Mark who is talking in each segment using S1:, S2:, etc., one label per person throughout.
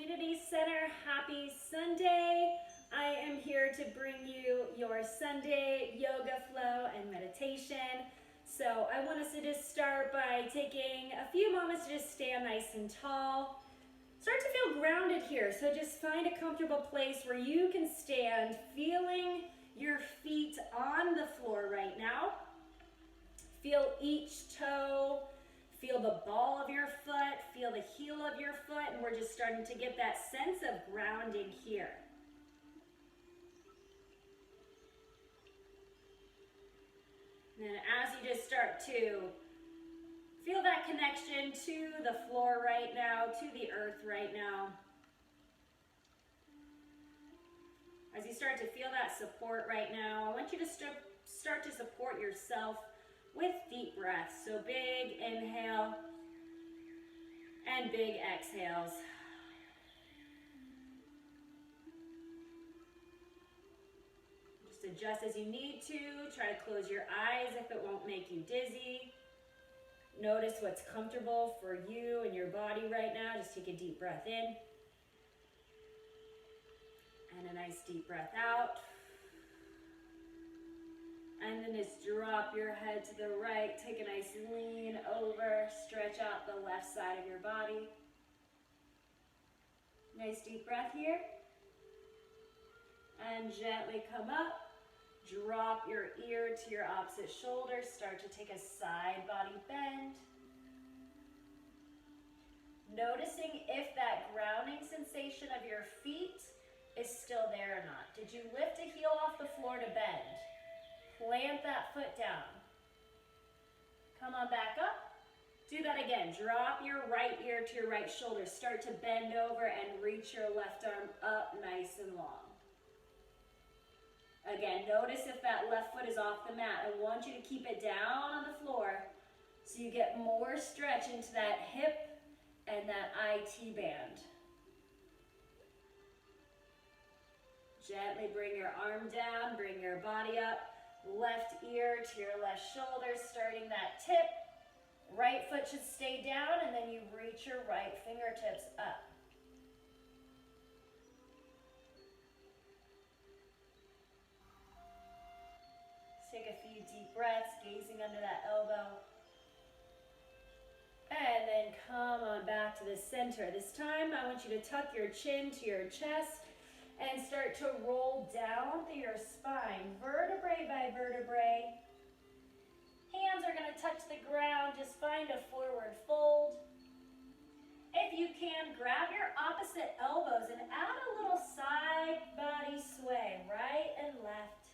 S1: Community Center. Happy Sunday. I am here to bring you your Sunday yoga flow and meditation. So I want us to just start by taking a few moments to just stand nice and tall. Start to feel grounded here. So just find a comfortable place where you can stand, feeling your feet on the floor right now. Feel each toe. Feel the ball of your foot, feel the heel of your foot, and we're just starting to get that sense of grounding here. And then as you just start to feel that connection to the floor right now, to the earth right now. As you start to feel that support right now, I want you to start to support yourself with deep breaths. So big inhale and big exhales. Just adjust as you need to. Try to close your eyes if it won't make you dizzy. Notice what's comfortable for you and your body right now. Just take a deep breath in and a nice deep breath out. And then just drop your head to the right. Take a nice lean over. Stretch out the left side of your body. Nice deep breath here. And gently come up. Drop your ear to your opposite shoulder. Start to take a side body bend. Noticing if that grounding sensation of your feet is still there or not. Did you lift a heel off the floor to bend? Plant that foot down. Come on back up. Do that again. Drop your right ear to your right shoulder. Start to bend over and reach your left arm up nice and long. Again, notice if that left foot is off the mat. I want you to keep it down on the floor so you get more stretch into that hip and that IT band. Gently bring your arm down, bring your body up. Left ear to your left shoulder, starting that tip. Right foot should stay down, and then you reach your right fingertips up. Take a few deep breaths, gazing under that elbow. And then come on back to the center. This time, I want you to tuck your chin to your chest and start to roll down through your spine, vertebrae by vertebrae. Hands are gonna touch the ground, just find a forward fold. If you can, grab your opposite elbows and add a little side body sway, right and left.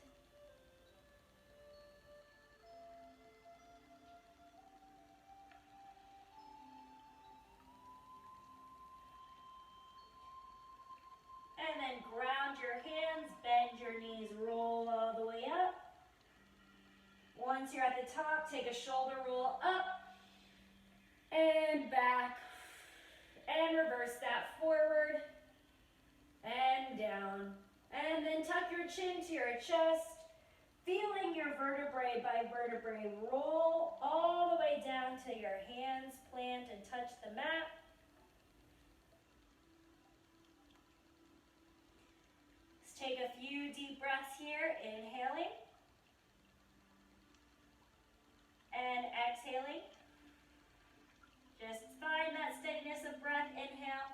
S1: And then ground your hands, bend your knees, roll all the way up. Once you're at the top, take a shoulder roll up and back and reverse that forward and down. And then tuck your chin to your chest, feeling your vertebrae by vertebrae roll all the way down till your hands plant and touch the mat. Take a few deep breaths here, inhaling and exhaling. Just find that steadiness of breath, inhale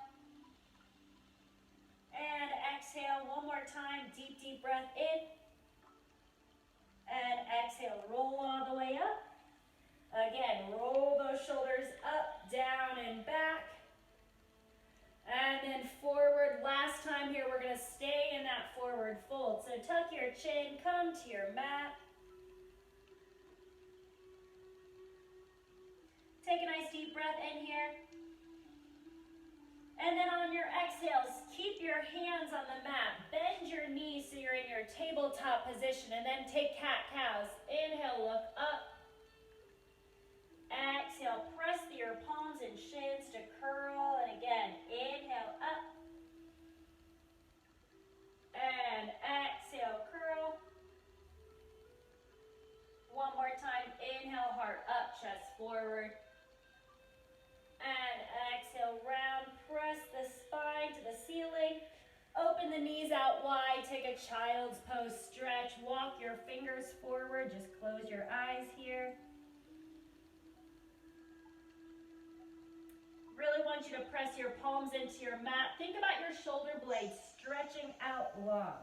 S1: and exhale. One more time, deep breath in and exhale. Roll all the way up. Again, roll those shoulders up, down, and back. And then forward. Last time here, we're going to stay in that forward fold. So tuck your chin, come to your mat. Take a nice deep breath in here. And then on your exhales, keep your hands on the mat. Bend your knees so you're in your tabletop position. And then take cat-cows. Inhale, look up. Exhale, press through your palms and shins to curl. And again, inhale up. And exhale, curl. One more time, inhale, heart up, chest forward. And exhale, round, press the spine to the Open the knees out wide, take a child's pose stretch, walk your fingers forward, just close your eyes here. Really want you to press your palms into your mat. Think about your shoulder blades stretching out long.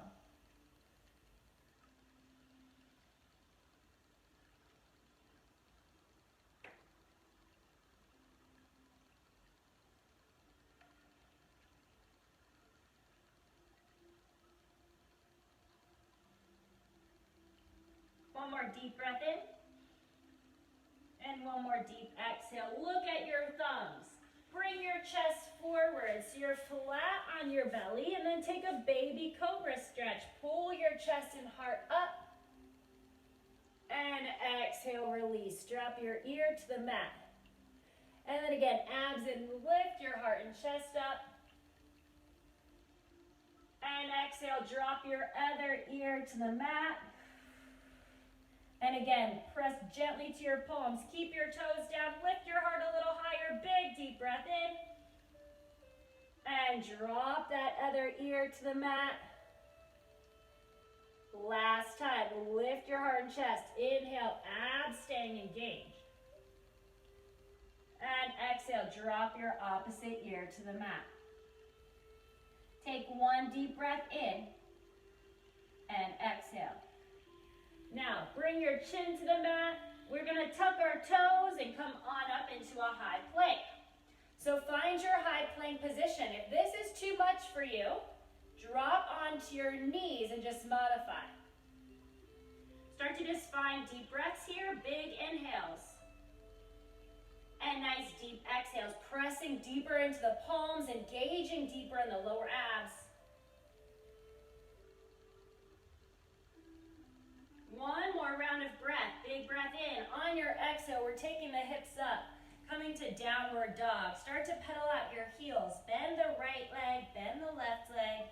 S1: One more deep breath in. And one more deep exhale. Look at your thumbs. Bring your chest forward so you're flat on your belly, and then take a baby cobra stretch. Pull your chest and heart up. And exhale, release. Drop your ear to the mat. And then again, abs in, lift your heart and chest up. And exhale, drop your other ear to the mat. And again, press gently to your palms. Keep your toes down. Lift your heart a little higher. Big deep breath in. And drop that other ear to the mat. Last time, lift your heart and chest. Inhale, abs staying engaged. And exhale, drop your opposite ear to the mat. Take one deep breath in. And exhale. Now, bring your chin to the mat. We're going to tuck our toes and come on up into a high plank. So find your high plank position. If this is too much for you, drop onto your knees and just modify. Start to just find deep breaths here, big inhales. And nice deep exhales, pressing deeper into the palms, engaging deeper in the lower abs. One more round of breath. Big breath in. On your exhale, we're taking the hips up, coming to downward dog. Start to pedal out your heels. Bend the right leg, bend the left leg.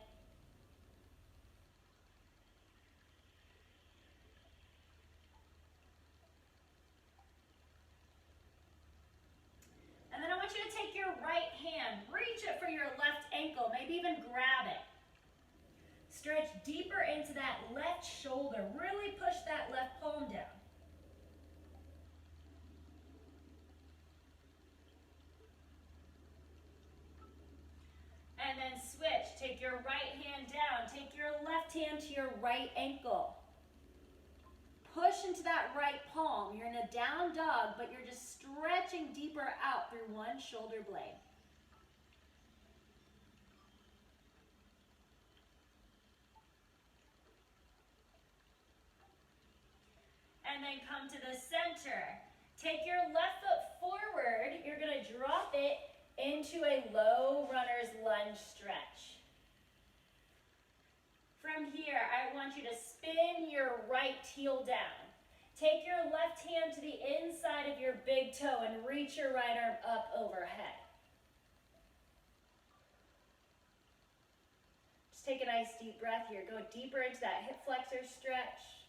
S1: And then I want you to take your right hand, reach it for your left ankle, maybe even grab it. Stretch deeper into that left shoulder. Really push that left palm down. And then switch. Take your right hand down. Take your left hand to your right ankle. Push into that right palm. You're in a down dog, but you're just stretching deeper out through one shoulder blade. And then come to the center. Take your left foot forward. You're going to drop it into a low runner's lunge stretch. From here, I want you to spin your right heel down. Take your left hand to the inside of your big toe and reach your right arm up overhead. Just take a nice deep breath here. Go deeper into that hip flexor stretch.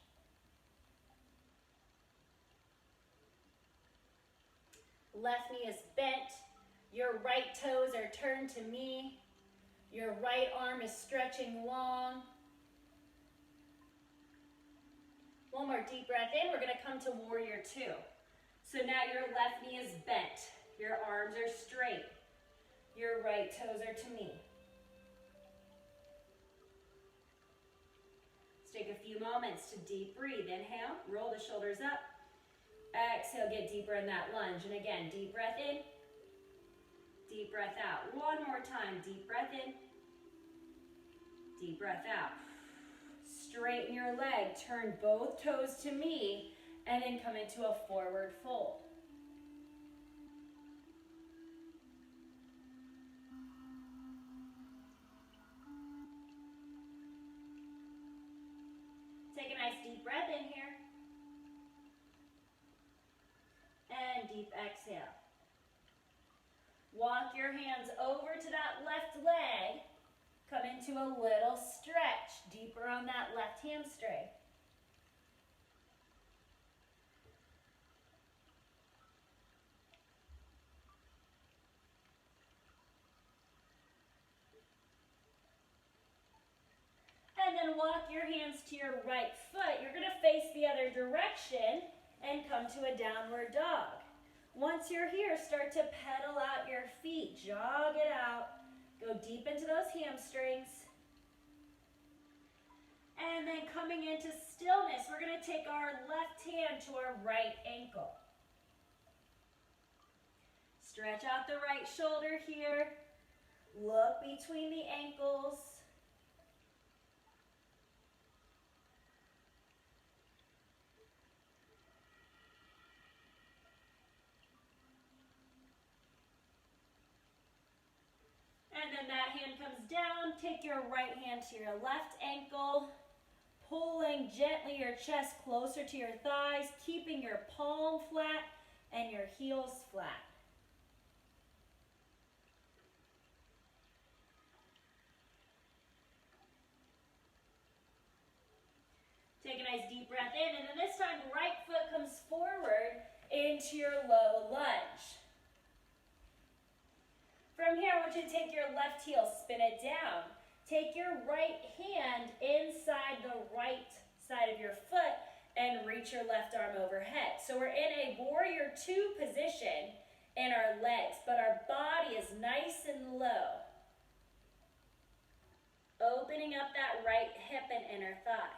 S1: Left knee is bent. Your right toes are turned to me. Your right arm is stretching long. One more deep breath in. We're going to come to warrior two. So now your left knee is bent. Your arms are straight. Your right toes are to me. Let's take a few moments to deep breathe. Inhale, roll the shoulders up. Exhale, get deeper in that lunge. And again, deep breath in, deep breath out. One more time, deep breath in, deep breath out. Straighten your leg, turn both toes to me, and then come into a forward fold. Take a nice deep breath in here. And deep exhale. Walk your hands over to that left leg. Come into a little stretch, deeper on that left hamstring. then walk your hands to your right foot. You're going to face the other direction and come to a downward dog. Once you're here, start to pedal out your feet. Jog it out. Go deep into those hamstrings. And then coming into stillness, we're going to take our left hand to our right ankle. Stretch out the right shoulder here. Look between the ankles. And then that hand comes down. Take your right hand to your left ankle, pulling gently your chest closer to your thighs, keeping your palm flat and your heels flat. Take a nice deep breath in, and then this time right foot comes forward into your low lunge. From here, I want you to take your left heel, spin it down. Take your right hand inside the right side of your foot and reach your left arm overhead. So we're in a warrior two position in our legs, but our body is nice and low. Opening up that right hip and inner thigh.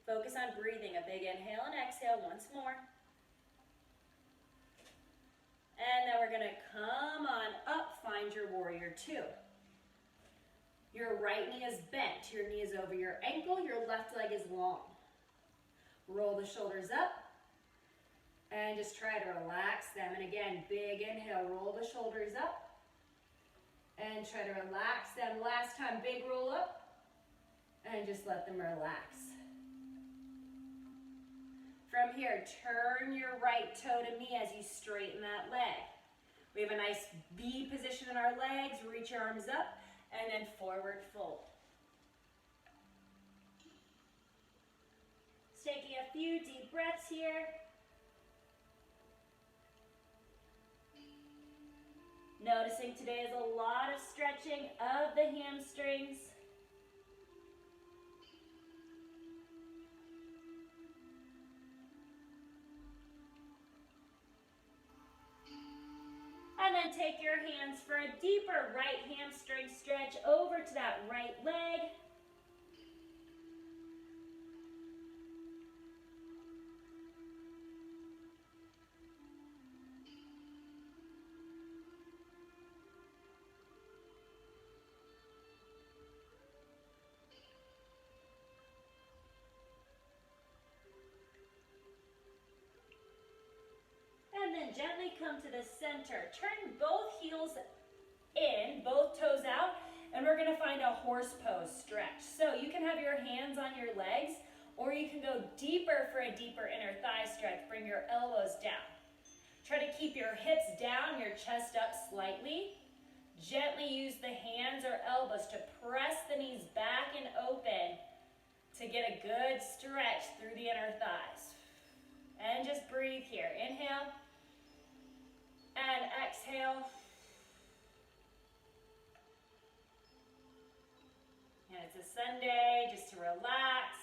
S1: Focus on breathing. A big inhale and exhale once more. And then we're going to come on up, find your warrior two. Your right knee is bent. Your knee is over your ankle. Your left leg is long. Roll the shoulders up. And just try to relax them. And again, big inhale, roll the shoulders up. And try to relax them. Last time, big roll up. And just let them relax. From here, turn your right toe to me as you straighten that leg. We have a nice V position in our legs. Reach your arms up and then forward fold. Just taking a few deep breaths here. Noticing today is a lot of stretching of the hamstrings. And then take your hands for a deeper right hamstring stretch over to that right leg. And then gently come to the center. Turn both heels in, both toes out, and we're going to find a horse pose stretch. So you can have your hands on your legs, or you can go deeper for a deeper inner thigh stretch. Bring your elbows down. Try to keep your hips down, your chest up slightly. Gently use the hands or elbows to press the knees back and open to get a good stretch through the inner thighs. And just breathe here. Inhale. And exhale. And it's a Sunday just to relax,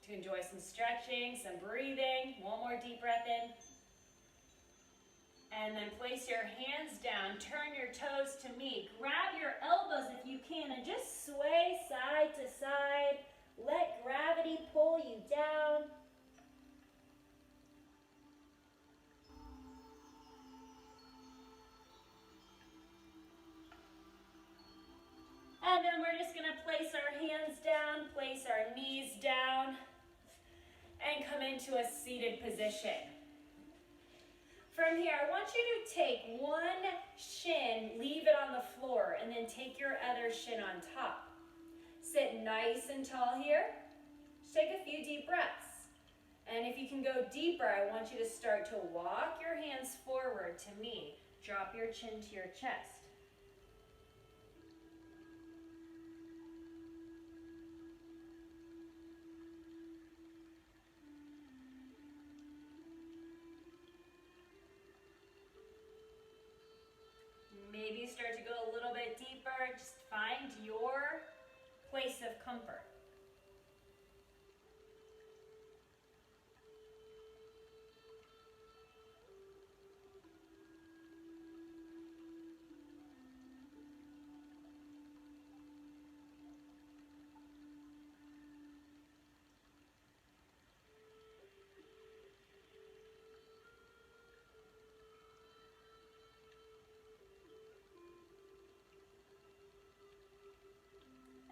S1: to enjoy some stretching, some breathing. One more deep breath in. And then place your hands down. Turn your toes to me. Grab your elbows if you can and just sway side to side. Let gravity pull you down. And then we're just going to place our hands down, place our knees down, and come into a seated position. From here, I want you to take one shin, leave it on the floor, and then take your other shin on top. Sit nice and tall here. Just take a few deep breaths. And if you can go deeper, I want you to start to walk your hands forward to me. Drop your chin to your chest. discomfort.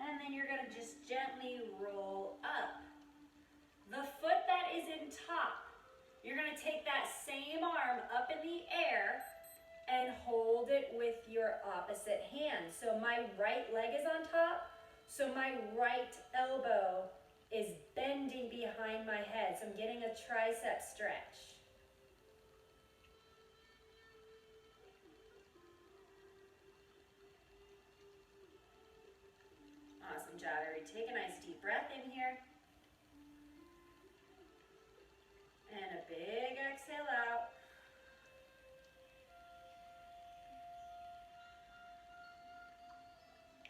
S1: And then you're going to just gently roll up. The foot that is in top, you're going to take that same arm up in the air and hold it with your opposite hand. So my right leg is on top, so my right elbow is bending behind my head. So I'm getting a tricep stretch. Awesome job, everybody. Take a nice deep breath in here. And a big exhale out.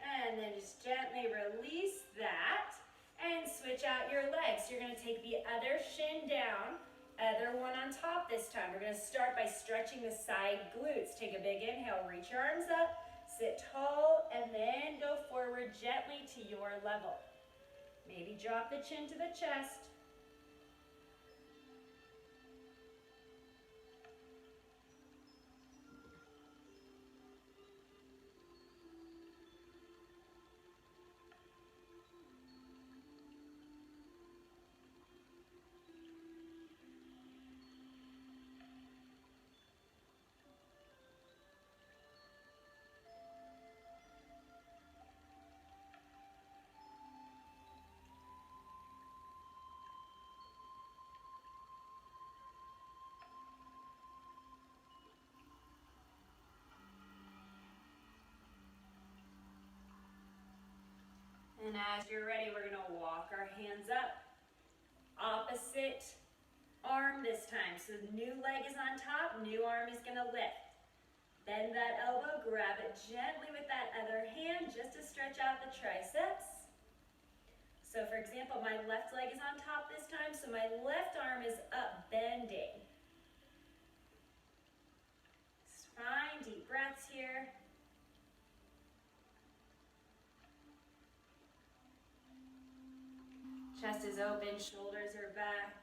S1: And then just gently release that and switch out your legs. You're going to take the other shin down, other one on top this time. We're going to start by stretching the side glutes. Take a big inhale, reach your arms up, sit tall, and then go forward gently to your level. Maybe drop the chin to the chest. And as you're ready, we're going to walk our hands up. Opposite arm this time. So the new leg is on top, new arm is going to lift. Bend that elbow, grab it gently with that other hand just to stretch out the triceps. So for example, my left leg is on top this time, so my left arm is up, bending. It's fine, deep breaths here. Chest is open, shoulders are back.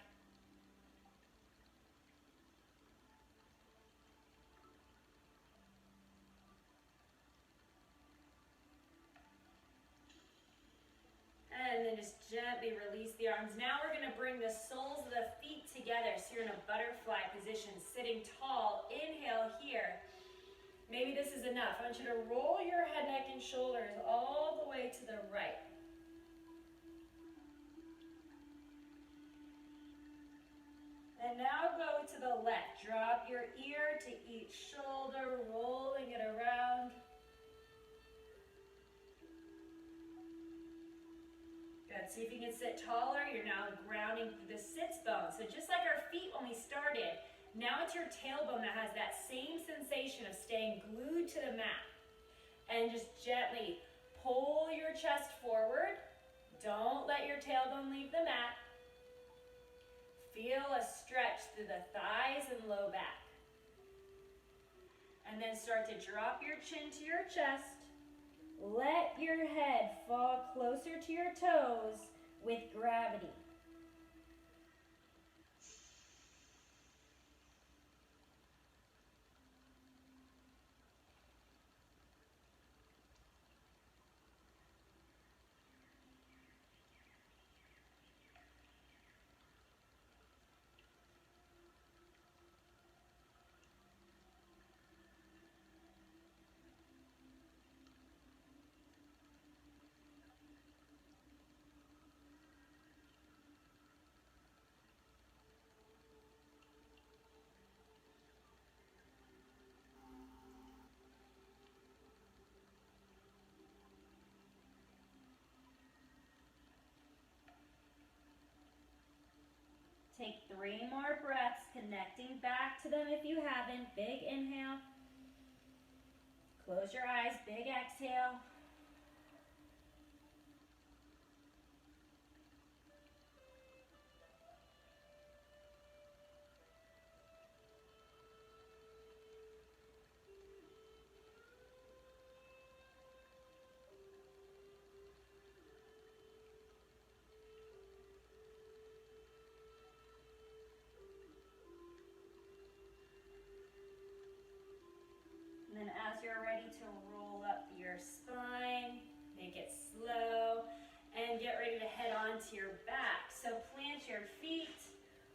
S1: And then just gently release the arms. Now we're going to bring the soles of the feet together. So you're in a butterfly position, sitting tall. Inhale here. Maybe this is enough. I want you to roll your head, neck, and shoulders all the way to the right. And now go to the left. Drop your ear to each shoulder, rolling it around. Good. See if you can sit taller. You're now grounding through the sits bone. So just like our feet when we started, now it's your tailbone that has that same sensation of staying glued to the mat. And just gently pull your chest forward. Don't let your tailbone leave the mat. Feel a stretch through the thighs and low back. And then start to drop your chin to your chest. Let your head fall closer to your toes with gravity. Take 3 more breaths, connecting back to them if you haven't. Big inhale. Close your eyes, big exhale.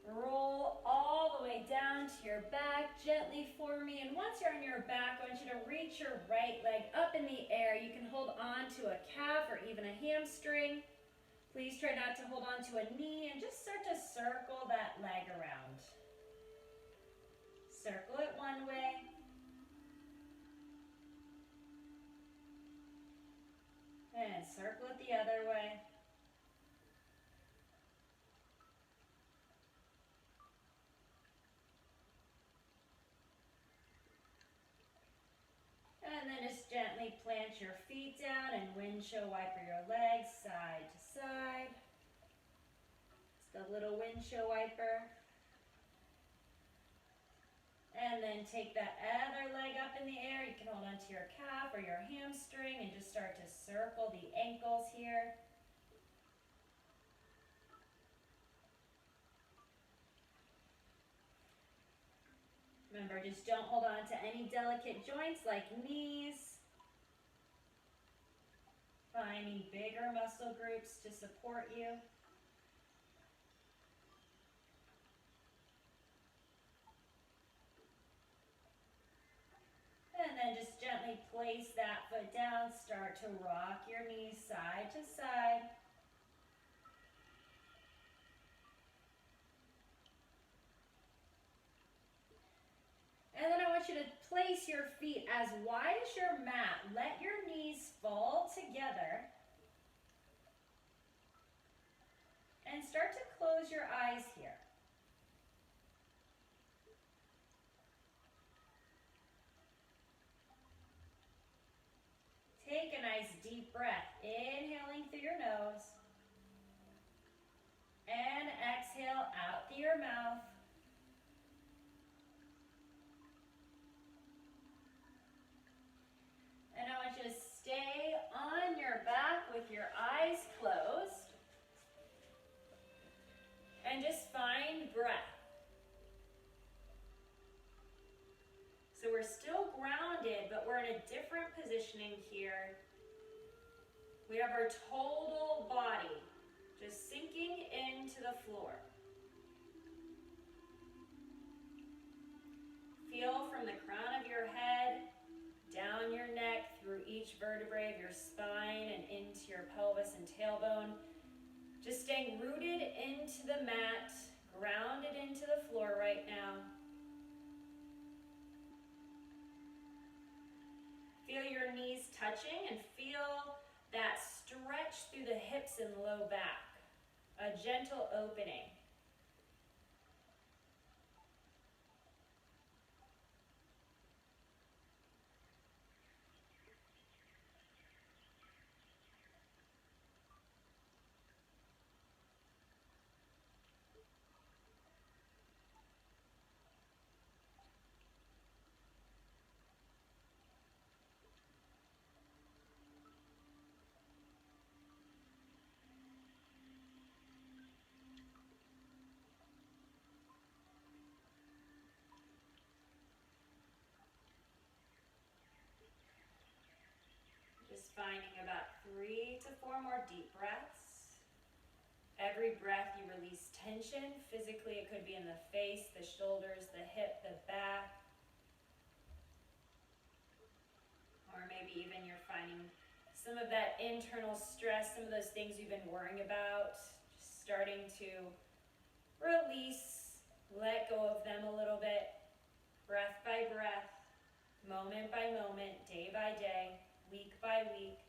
S1: Roll all the way down to your back gently for me. And once you're on your back, I want you to reach your right leg up in the air. You can hold on to a calf or even a hamstring. Please try not to hold on to a knee and just start to circle that leg around. Circle it one way. And circle it the other way. And then just gently plant your feet down and windshield wiper your legs side to side. Just a little windshield wiper. And then take that other leg up in the air. You can hold onto your calf or your hamstring and just start to circle the ankles here. Remember, just don't hold on to any delicate joints like knees. Finding bigger muscle groups to support you. And then just gently place that foot down. Start to rock your knees side to side. And then I want you to place your feet as wide as your mat. Let your knees fall together. And start to close your eyes here. Take a nice deep breath, inhaling through your nose. And exhale out through your mouth. And I want you to stay on your back with your eyes closed. And just find breath. So we're still grounded, but we're in a different positioning here. We have our total body just sinking into the floor. Feel from the crown of your head, down your neck, through each vertebrae of your spine and into your pelvis and tailbone. Just staying rooted into the mat, grounded into the floor right now. Feel your knees touching and feel that stretch through the hips and low back. A gentle opening. Just finding about 3 to 4 more deep breaths. Every breath you release tension. Physically, it could be in the face, the shoulders, the hip, the back. Or maybe even you're finding some of that internal stress, some of those things you've been worrying about, just starting to release, let go of them a little bit, breath by breath, moment by moment, day by day, week by week.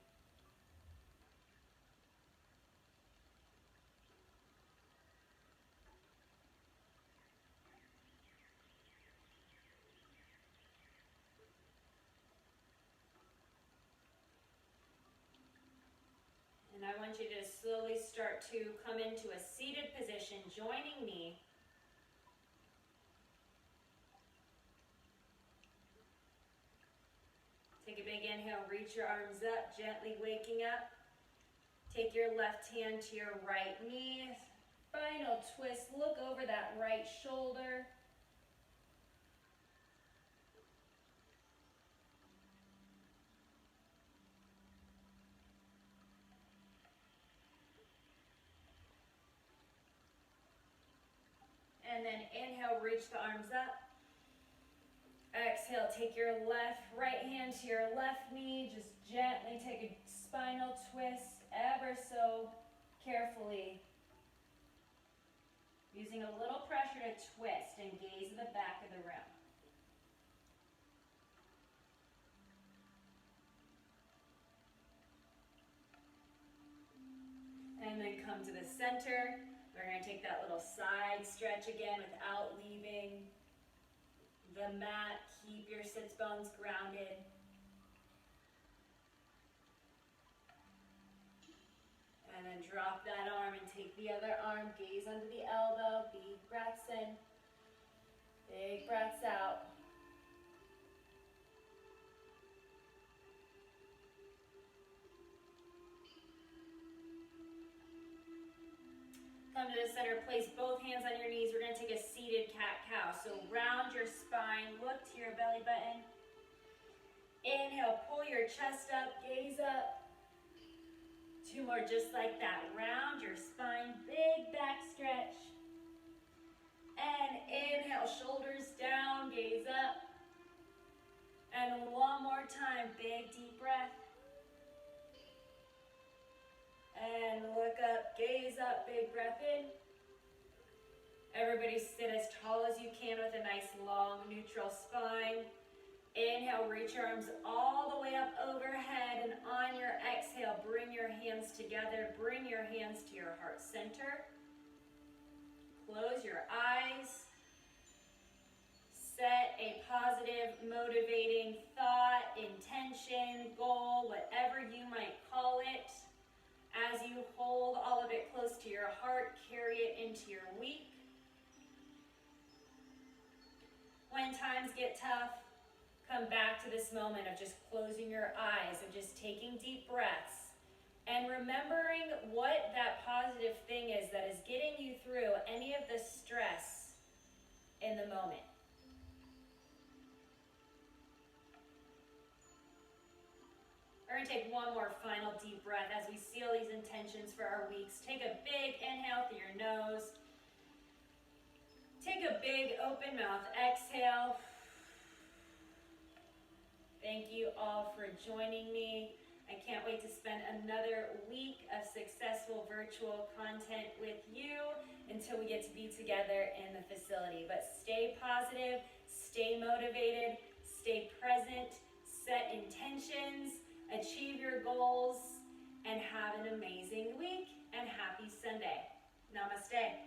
S1: And I want you to slowly start to come into a seated position, joining me. Take a big inhale, reach your arms up, gently waking up. Take your left hand to your right knee. Final twist, look over that right shoulder. And then inhale, reach the arms up. Exhale, take your right hand to your left knee. Just gently take a spinal twist ever so carefully. Using a little pressure to twist and gaze at the back of the room. And then come to the center. We're going to take that little side stretch again without leaving the mat. Keep your sits bones grounded. And then drop that arm and take the other arm. Gaze under the elbow. Big breaths in. Big breaths out. Come to the center, place both hands on your knees. We're going to take a seated cat-cow. So round your spine, look to your belly button. Inhale, pull your chest up, gaze up. 2 more just like that. Round your spine, big back stretch. And inhale, shoulders down, gaze up. And one more time, big deep breath. And look up, gaze up, big breath in. Everybody sit as tall as you can with a nice long neutral spine. Inhale, reach your arms all the way up overhead, and on your exhale, bring your hands together. Bring your hands to your heart center. Close your eyes. Set a positive, motivating thought, intention, goal, whatever you might call it. As you hold all of it close to your heart, carry it into your week. When times get tough, come back to this moment of just closing your eyes, of just taking deep breaths, and remembering what that positive thing is that is getting you through any of the stress in the moment. We're going to take one more final deep breath as we seal these intentions for our weeks. Take a big inhale through your nose. Take a big open mouth exhale. Thank you all for joining me. I can't wait to spend another week of successful virtual content with you until we get to be together in the facility. But stay positive, stay motivated, stay present, set intentions, achieve your goals, and have an amazing week, and happy Sunday. Namaste.